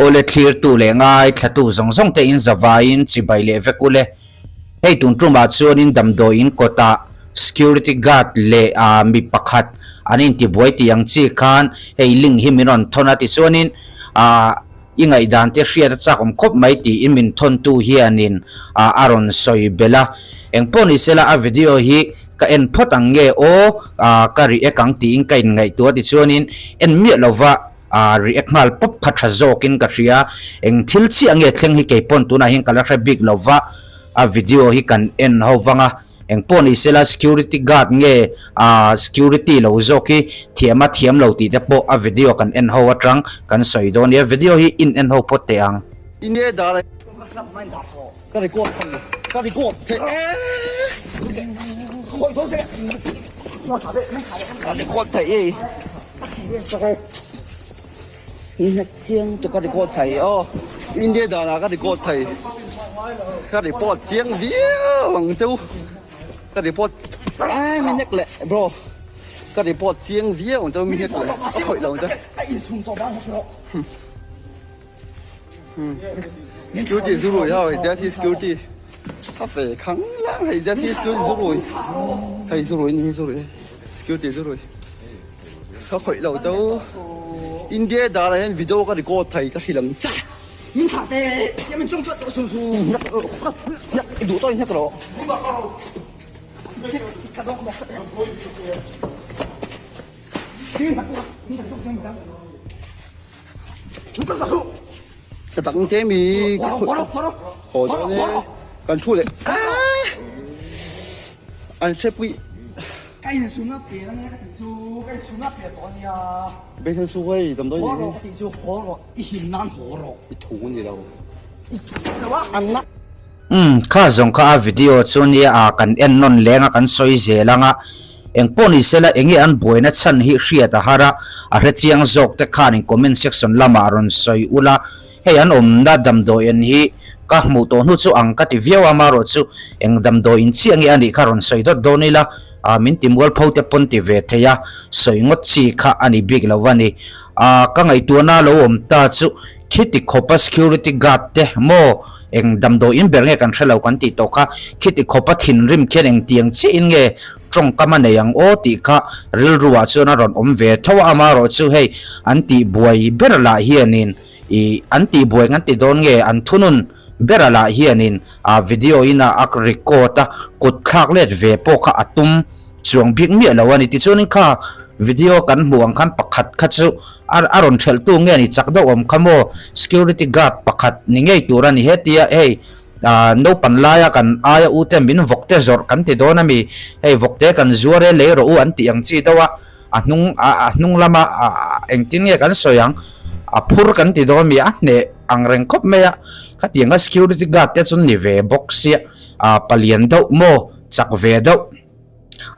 ole clear tu le ngai thatu zong zong te in zawain chibai le vekule hei tuntuma chuan in damdawiin kawtah security guard le mi pakhat anin ti buai ti yang chi khan hei ling himinon thona ti chuanin ingai dan te hriat chak khop mai ti in min thon tu hianin aron soi bela engponi sela a video hi ka en phot ange o kari ekang ti in kain ngai tu ti chuanin en mi lova react mal pop khatha zokin ka ria eng thil chi ange thleng hi ke pon tu na hin kala big lova a video hi kan en howanga engponi sela security guard nge security lo zoki thiam lo ti te po a video kan en ho atang kan soi don ya video hi in en ho pot te ang inhneh da ka record khoi those nó thả đấy nó record theih inhneh chiang to ka record theih inhneh da na ka record theih ka report chiang view wang chu ka report mình nhắc lại bro ka report chiang view wang chu mình nhắc lại khoi lâu chứ security rồi thôi just security cà phê khăng lắm hay just security rồi security rồi khóc khởi lâu cháu India đã là video cái record thầy cái gì làm cha mình thả tê mình trông chuyện tụi sùng nhắc đủ tôi nhắc rồi cái tặng chế mi hồi đó cần chui lại anh xếp quỷ cái này xuống ngấp kia nghe cái xuống ngấp kia to nha bây giờ xuôi tầm đó gì thì chú khó rồi hiểm nan khó rồi thủ gì đâu ăn nắp kha zong kha video chuan ya kan en non lenga kan soi zelanga engponi sela engi an boina chan hi hriata hara a hrechiang zok te khan in comment section lama ron soi ula hei an omna damdawiin hi ka hmu to nu chu ang ka ti viau amaro chu eng damdawiin chiangi ani kha ron soi dot donila min timwal phote pon ti ve theia soi ngot chi kha ani big lawani ka ngai tu na lo om ta chu khiti khopa security guard te mo eng damdawiin bernge kan thalo kan ti to kha khiti khopa thin rim khen eng tiang chi in nge trong kama ne yang o ti kha ril ruwa chu na ron om ve thawa amaro chu hei an ti buai berla hianin an ti buai ngan ti don nge an thunun berala hianin video ina ak record kut khak let ve po kha atum chuang bik mi lawani ti chunin kha video kan muang khan pakhat kha chu aron thel tu nge ni chakdo om khamo security guard pakhat ni ngei turani hetia hey no panlaya kan aya ute min vokte zor kan ti donami hey vokte kan zuare le ro an ti ang chi dawa anung lama engtin nge kan soyang phur kan ti do mi ne ang reng khop meya ka tianga security guard te chun ni ve box ya palian do mo chak ve do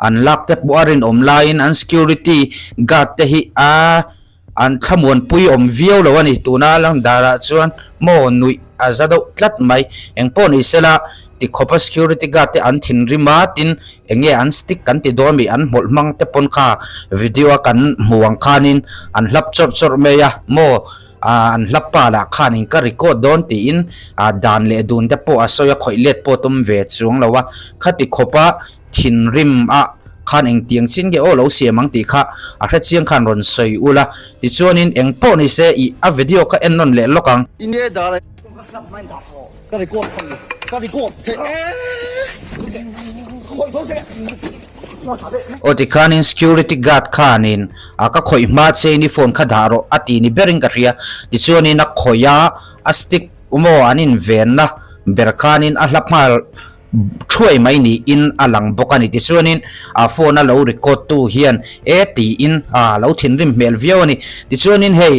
an lak te buarin online an security guard te hi an khamuan pui om viau lo ani tuna lang dara chuan mo nui azado tlat mai engponi sela ti khopa security guard te an thin rima tin enge an stick kan ti do mi an molmang te pon kha video kan muang khanin an hlap chor meya mo an hlapa la khanin ka record don ti in dan le dun te po asoya khoilet po tum ve chung lawa khati khopa thin rim khan eng tiang chin ge o lo siamang ti kha a hre chiang khan ron soi ula ti chuanin eng po ni se i a video ka en non le lokang inhneh da ka record khoi those o ti khanin security guard khanin ka khoi ma che ni phone kha dharo ati ni bering ka ria ti chuanin a khoya a stick umo anin ven na ber khanin a hlapmal thuai mai ni in alang bokani ti chuanin phone a lo record tu hian ti in lo thin rim mel viawani ti chuanin hei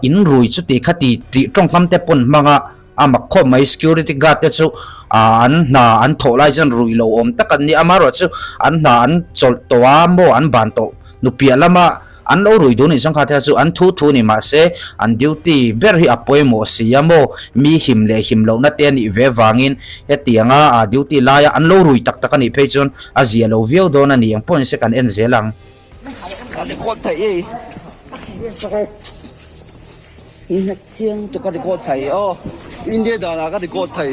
in rui chu ti khati ti tongkam te pon manga amakho mai security guard te chu an tholai jan rui lo om takan ni amaro chu an chol towa mo an ban to nupia lama an lo rui do ni song kha tha chu an thu ni ma se an duty ber hi apoi mo siah mo mi him le him lo na te ni ve wangin hetianga duty laya an lo rui tak tak ani pe chon azia lo viau do na ni ang pon se kan en zelang record theih inhneh chiang to ka record thai oh India dana ka record thai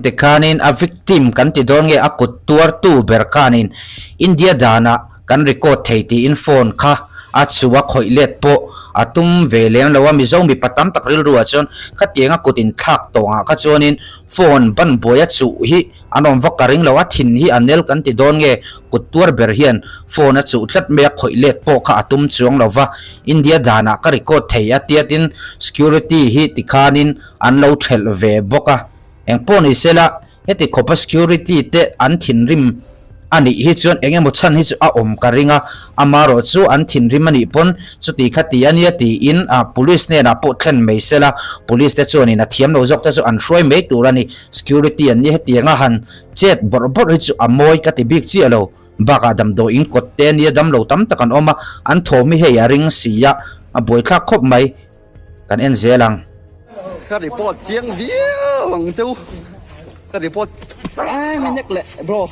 te khanin a victim kan ti don nge a kut tuar tu ber khanin India dana kan record thei ti in phone kha a chuwa khoilet po atum velem lawa mi zo mi patam takril ruwa chon khatianga kutin thak tonga ka chonin phone ban boya chu hi anom vakaring lawa thin hi anel kan ti don nge kutur ber hian phone a chu thlat me khoilet po kha atum chuang lawa India dana ka record thei atiatin security hi tikhanin anlo thel ve boka engpon isela heti khopa security te an thin rim ani hi chuan emaw chan hi chu a om karinga amaro chu an thin rim ani pon chu ti khati ania ti in a police ne na po thlen mai sela police te chuan in a thiam lo jok ta chu an hroi mai turani security an ni hetianga han chet bor hi chu amoi ka ti big chi alo baka damdawiin kotte nia dam lo tam takan oma an thomi he ring siah a boi thla khop mai kan en zelang ka report chiang view wang châu ka report ai mình nhắc lại bro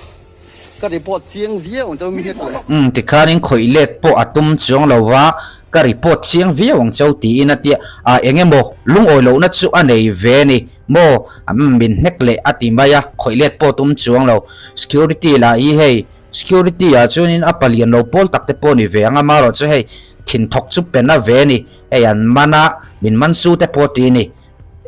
ka report chiang view wang châu mình nhắc lại tikhanin khoilet po atum chuang lawa ka report chiang view wang châu ti in atia a emaw lung oi lo na chu anei ve ni mo min nekle ati maya khoilet po tum chuang lo security la hi hei security a chunin apalian lo pol takte po ni ve anga maro chu hei thin thok chu pena ve ni hei an mana min mansu te po ti ni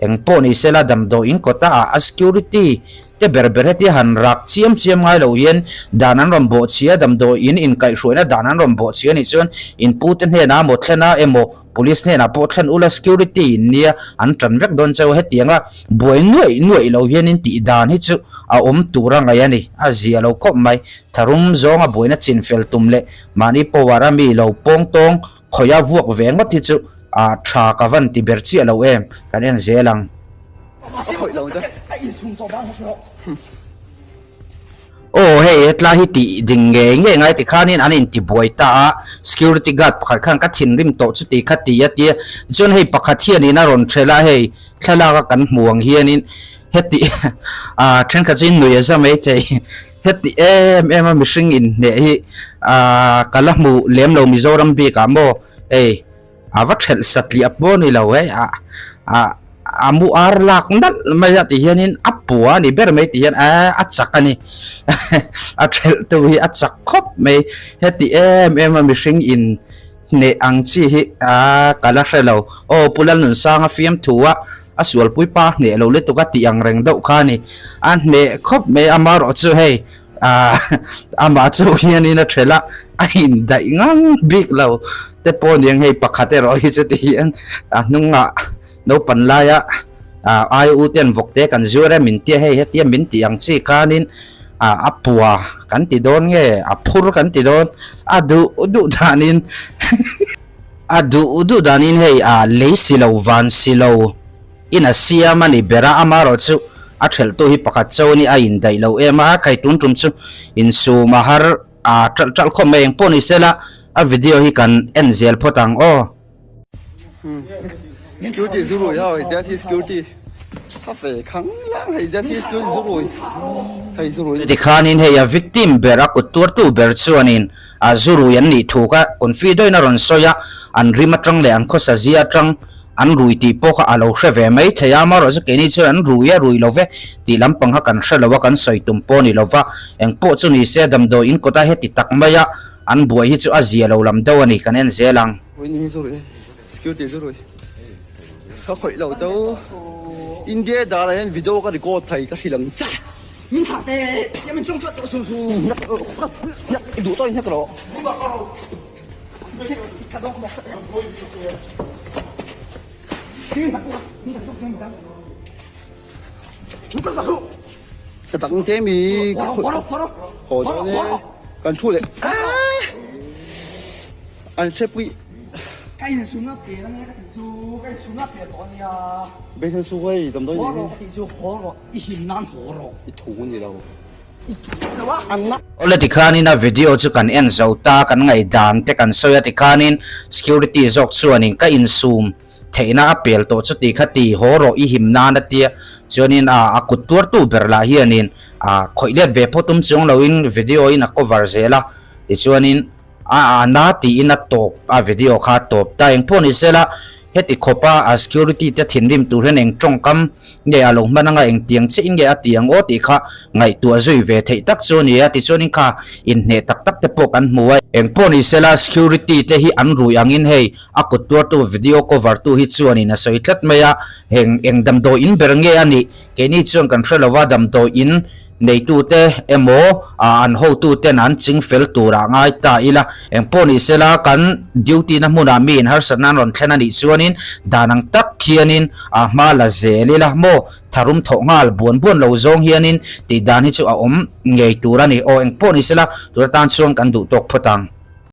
engpo ni sela damdawiin kota a security te berber heti han rak chiam ngai lo yen danan rombo chia damdawiin in kai hruina danan rombo chia ni chuan in puten he na mo thlena emaw police ne na po thlen ula security nia an tran vek don chau hetianga boi nuai lo hian in ti dan hi chu a om tura ngai ani a zia lo khop mai tharum zonga boina chin fel tumle mani powara mi lo pong tong khoya vuak veng mat hi chu a tha ka van ti ber chi lo em kan en zelang khoi lo cha oh hey etla hi ti ding nge ngai ti khanin anin ti boi ta security guard pakhat khan ka thin rim to chu ti khati ya ti chon hei pakhat hian in a ron thela hei thla ka kan muang hianin heti a then ka chin nuya za mai chei heti em mishing in ne hi kalahu lem lo mizoram bi ka mo ei avat hel satli apo ni lo he amu ar lak ndal maya ti hianin apua ni ber mai ti hian achak ani a thel tu hi achak khop mai heti em mishing in ne ang chi hi kala hrelo o pulal nun sanga fiam thuwa asual pui pa ne lo le to ka ti ang reng deuh kha ni an ne khop mai amaro chu hei ama chu hianin a thela a hin dai ngang big lo te pon yang hei pakhate ro hi chu ti hian nunga no panlaya ai uten vokte kan zure min ti hei hetia min ti ang chi kanin apua kan ti don nge aphur kan ti don adu danin adu danin hei leisilo van silo in a siah mani bera amaro chu a thel to hi pakhat chawni a in dai lo ema kai tun tum chu in su mahar tral khom meng poni sela a video hi kan enzel photang o security zuru ya ja si security ka fe khang lang hei ja si security zuru ti khanin hei a victim bera kutur tu ber chuanin a zuru yan ni thuka confidoi na ron soya an rimatang le an khosa zia tang an rui ti po kha alo hreve mai theia ma ro ke ni chu an rui love ti lampang ha kan hrelawa kan soi tum po ni lova eng po chu ni se damdawiin kota he ti tak maya an buai hi chu a zia lo lam daw ani kan en zelang ni zuru security zuru ka khoi lo chau India da la hen video ka record thai ka silang cha mình thả tê nhà mình trông chuột tổ sù sù nhắc đủ tôi nhắc rồi cái tặng chế mi hồi đó nè cần chui lại anh xếp quỷ cái này xuống ngáp kia nghe cái xuống ngáp kia to nha bây giờ xuôi tầm đó gì cái xuống khó rồi im nan khó rồi ít thủ gì đâu ăn nắp ole ti khanin a video chu kan en zo ta kan ngai dan te kan soya ti khanin security zok chuanin ka in zoom theina apel to chu ti khati horo i himna na tia chuanin a kutur tu berla hianin khoilet ve photum chung loin video in a cover zela ti chuanin na ti in a top a video kha top ta eng poni sela heti khopa a security te thin rim tur hen eng tongkam nge along mananga eng tiang che inge atiang o ti kha ngai tu azui ve thei tak chu ni ati chonin kha inhneh tak tak te pok an muai eng poni sela security te hi an rui angin hei akut tur tu video cover tu hi chuan in a soi tlat maya eng damdaw in bernge ani ke ni chuan kan hrelawa damdaw in nei tute emaw an ho tute nan ching fel tura ngai ta ila eng poni sela kan duty na hmuna mi in har sanan ron thlen ani chuanin danang tak khianin a hma la zelila mo tharum thongal buan lo zong hianin ti dan hi chu a om ngei turani o eng poni sela tur tan chuan kan du tok photang